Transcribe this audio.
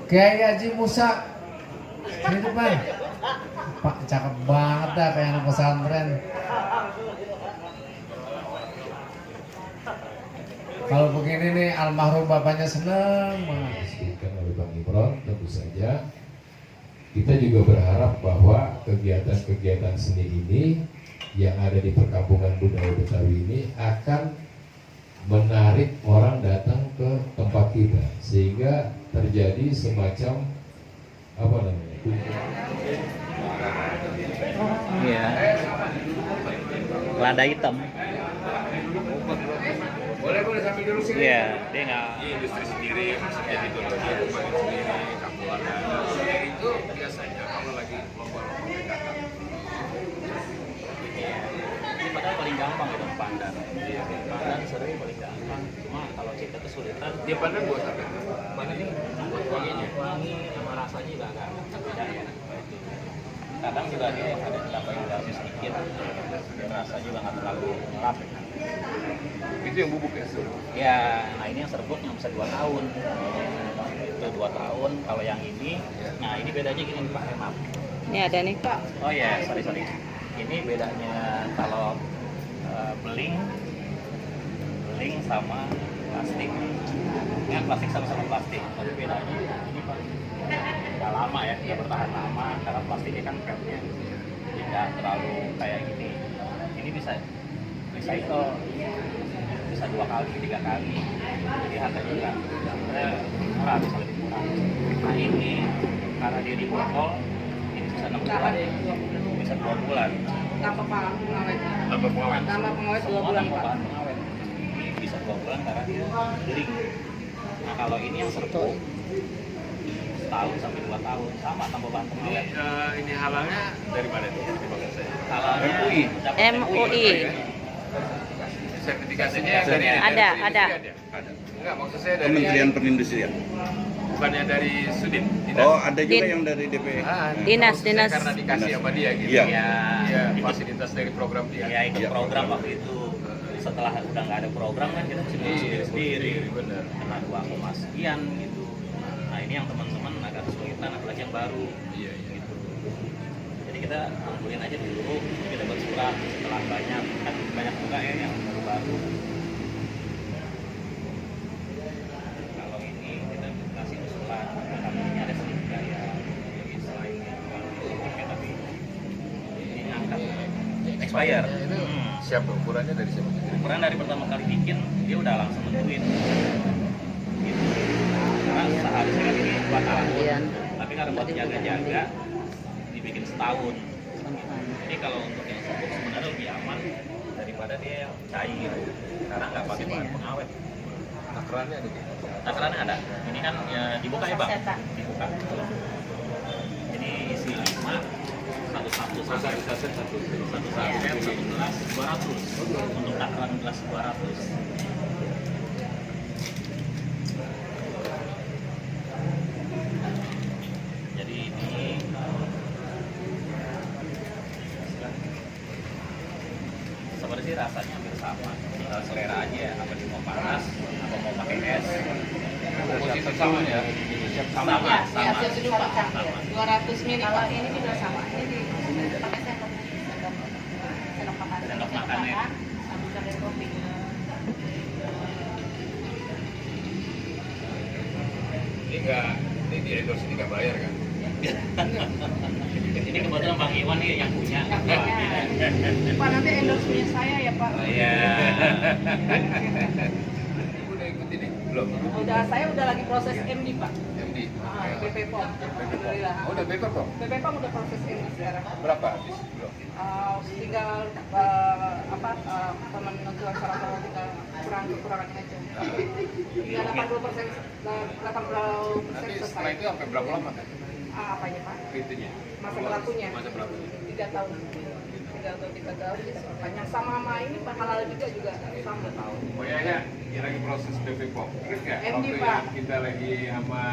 Kiai Haji Musa. Ini depan. Pak cakep banget dah kayak anak pesantren. Kalau begini nih almarhum bapaknya seneng banget. Disebutkan oleh Bang Imron, tentu saja kita juga berharap bahwa kegiatan-kegiatan seni ini yang ada di perkampungan budaya Betawi ini akan menarik orang datang ke tempat kita sehingga terjadi semacam apa namanya? Iya. Lada hitam. Boleh sambil dulu sini. Iya, dia nggak. Industri sendiri maksudnya gitu loh. Pagi sendiri, kampung ada. Itu biasanya kalau lagi lomba-lomba datang. Ini padahal paling gampang itu pandan. Iya, pandan sering paling gampang. Cuma kalau kita kesulitan. Dia pandang buat apa? Mana nih? Buat wanginya. Wangi sama rasanya juga agak beda ya. Kadang juga dia ada tambahin garam sedikit. Dan rasanya juga nggak terlalu ngelap. Itu yang bubuk ya? Ya, nah ini yang serbuk yang bisa 2 tahun. Itu 2 tahun. Kalau yang ini, nah ini bedanya gini Pak Emap. Ini ada nih Pak. Oh ya, sorry. Ini bedanya kalau beling sama plastik. Ini plastik sama plastik. Tapi bedanya ini Pak, nggak lama ya, dia bertahan lama. Karena plastiknya kan petnya tidak terlalu kayak gini. Ini bisa recycle, bisa 2 kali, 3 kali. Jadi harganya juga murah, bisa lebih murah. Nah ini karena dia di botol, ini bisa 6 bulan, bisa 2 bulan. Tanpa pengawet. Tanpa pengawet. Tanpa pengawet 2 Semua bulan tanpa Pak. bahan pengawet. Ini bisa 2 bulan karena dia kering. Nah kalau ini yang serbuk, setahun sampai 2 tahun sama tanpa bahan pengawet. Ini halangnya dari mana nih? Di belakang saya. Halangnya MUI. dapat MUI. Sertifikasinya dari Ada. Ada. Enggak, maksud saya dari Kementerian Perindustrian. bukannya dari Sudin. Oh, ada juga Din. yang dari DP. Dinas. Karena dikasih sama dia gitu. Iya. Iya, fasilitas dari program dia. Ya ikut Iya. program waktu itu. Setelah udah nggak ada program kan kita mesti ngurus sendiri. Benar. Kena 2, sekian gitu. Nah ini yang teman-teman agak kesulitan apalagi yang baru. Iya. Gitu. Jadi kita kumpulin aja dulu, kita buat surat setelah banyak juga ya yang baru-baru. Kalau ini kita kasih usulan, tapi ini ada sedikit ya. Jadi selain tapi ini angkat expire. Itu siapa ukurannya dari siapa? Ukuran dari pertama kali bikin dia udah langsung nentuin. Gitu. Karena seharusnya kan ini 2 tahun. Iya. Tapi karena buat jaga-jaga dibikin setahun. Jadi kalau untuk yang serbuk sebenarnya lebih aman daripada dia yang cair karena nggak pakai bahan pengawet. Takarannya ada. Takarannya ada. Ini kan ya dibuka ya Bang. Dibuka. Jadi isi 5 satu saset 1 gelas 200 untuk takaran gelas 200. Jadi ini seperti rasanya hampir sama, tinggal selera aja ya, apa dia mau panas atau mau pakai es. Posisi sama ya. Sama. Ya, siap dulu Pak. 200 ml Pak. Ini juga sama. Ini pakai sendok makan. Sendok makan ya. Satu sendok kopi. Ini enggak, ini di endorse ini enggak bayar kan? Ini kebetulan Bang Iwan nih yang punya. Pak nanti endorse-nya saya ya Pak. Iya. Ibu udah ikut ini? Belum. Saya udah lagi proses MD Pak. MD. BP POM. Alhamdulillah. Oh, udah paper kok. BP POM udah proses MD sekarang. Berapa habis? Belum. Tinggal penentuan syarat kalau kita kekurangannya aja. Tinggal 80%, 80% Nanti selesai. setelah itu sampai berapa lama kan? Apanya Pak? Itunya. Masa berlakunya? Masa berlakunya. 3 tahun. 3 atau 3 tahun bisa perpanjang. Sama ini Pak halal juga sama tahun. Oh iya ya, ini lagi proses BP POM. Terus nggak? MD, Waktu Pak. yang kita lagi sama